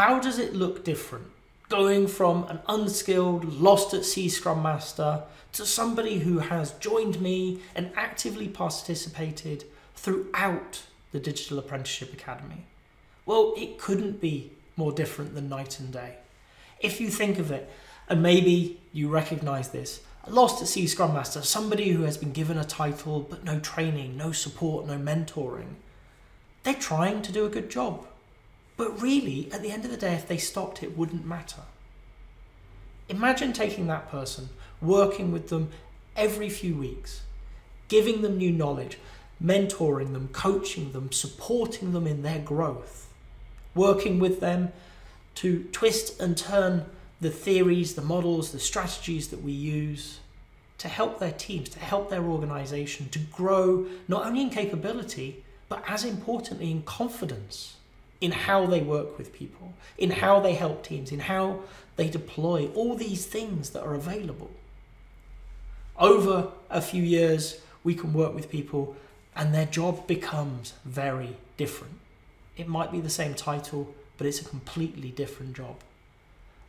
How does it look different? Going from an unskilled, lost at sea Scrum Master to somebody who has joined me and actively participated throughout the Digital Apprenticeship Academy. Well, it couldn't be more different than night and day. If you think of it, and maybe you recognize this, a lost at sea Scrum Master, somebody who has been given a title but no training, no support, no mentoring. They're trying to do a good job. But really, at the end of the day, if they stopped, it wouldn't matter. Imagine taking that person, working with them every few weeks, giving them new knowledge, mentoring them, coaching them, supporting them in their growth, working with them to twist and turn the theories, the models, the strategies that we use to help their teams, to help their organization, to grow not only in capability, but as importantly in confidence in how they work with people, in how they help teams, in how they deploy all these things that are available. Over a few years, we can work with people and their job becomes very different. It might be the same title, but it's a completely different job.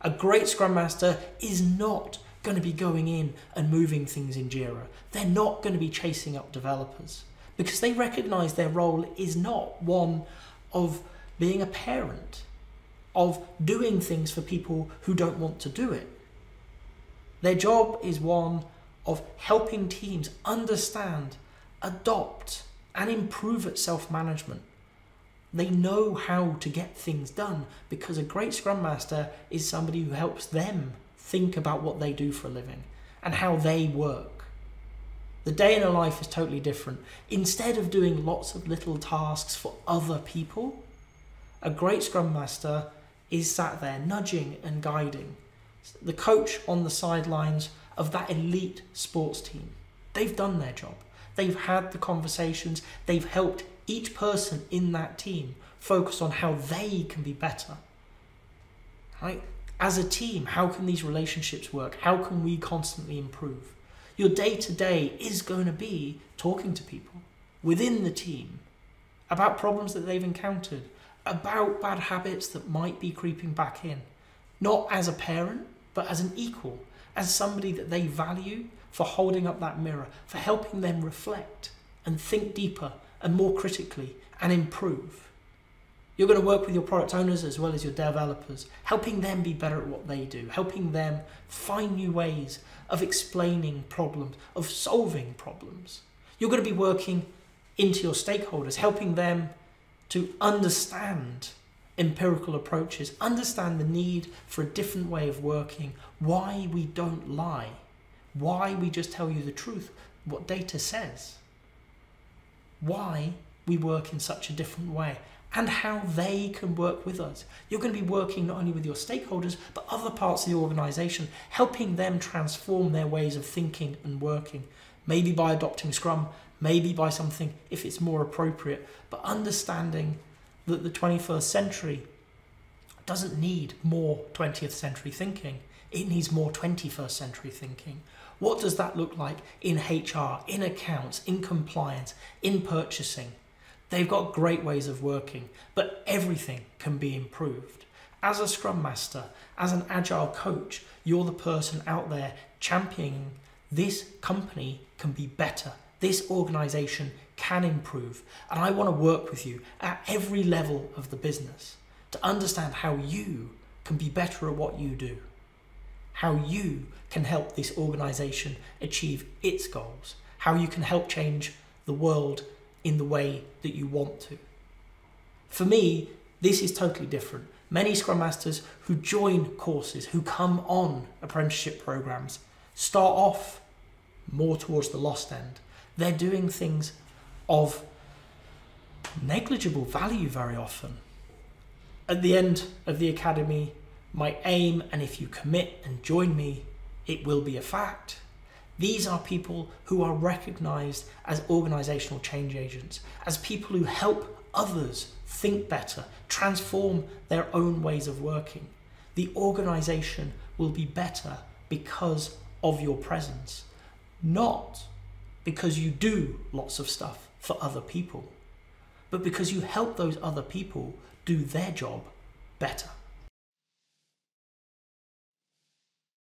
A great Scrum Master is not going to be going in and moving things in Jira. They're not going to be chasing up developers because they recognize their role is not one of being a parent, of doing things for people who don't want to do it. Their job is one of helping teams understand, adopt, and improve at self-management. They know how to get things done because a great Scrum Master is somebody who helps them think about what they do for a living and how they work. The day in a life is totally different. Instead of doing lots of little tasks for other people, a great Scrum Master is sat there nudging and guiding. The coach on the sidelines of that elite sports team. They've done their job. They've had the conversations. They've helped each person in that team focus on how they can be better. Right? As a team, how can these relationships work? How can we constantly improve? Your day-to-day is going to be talking to people within the team about problems that they've encountered, about bad habits that might be creeping back in, not as a parent, but as an equal, as somebody that they value for holding up that mirror, for helping them reflect and think deeper and more critically and improve. You're going to work with your product owners as well as your developers, helping them be better at what they do, helping them find new ways of explaining problems, of solving problems. You're going to be working into your stakeholders, helping them to understand empirical approaches, understand the need for a different way of working, why we don't lie, why we just tell you the truth, what data says, why we work in such a different way, and how they can work with us. You're going to be working not only with your stakeholders, but other parts of the organization, helping them transform their ways of thinking and working, maybe by adopting Scrum, maybe by something if it's more appropriate, but understanding that the 21st century doesn't need more 20th century thinking. It needs more 21st century thinking. What does that look like in HR, in accounts, in compliance, in purchasing? They've got great ways of working, but everything can be improved. As a Scrum Master, as an agile coach, you're the person out there championing this company can be better. This organization can improve. And I want to work with you at every level of the business to understand how you can be better at what you do, how you can help this organization achieve its goals, how you can help change the world in the way that you want to. For me, this is totally different. Many Scrum Masters who join courses, who come on apprenticeship programs, start off more towards the lost end. They're doing things of negligible value very often. At the end of the academy, my aim, and if you commit and join me, it will be a fact. These are people who are recognized as organizational change agents, as people who help others think better, transform their own ways of working. The organization will be better because of your presence, not because you do lots of stuff for other people, but because you help those other people do their job better.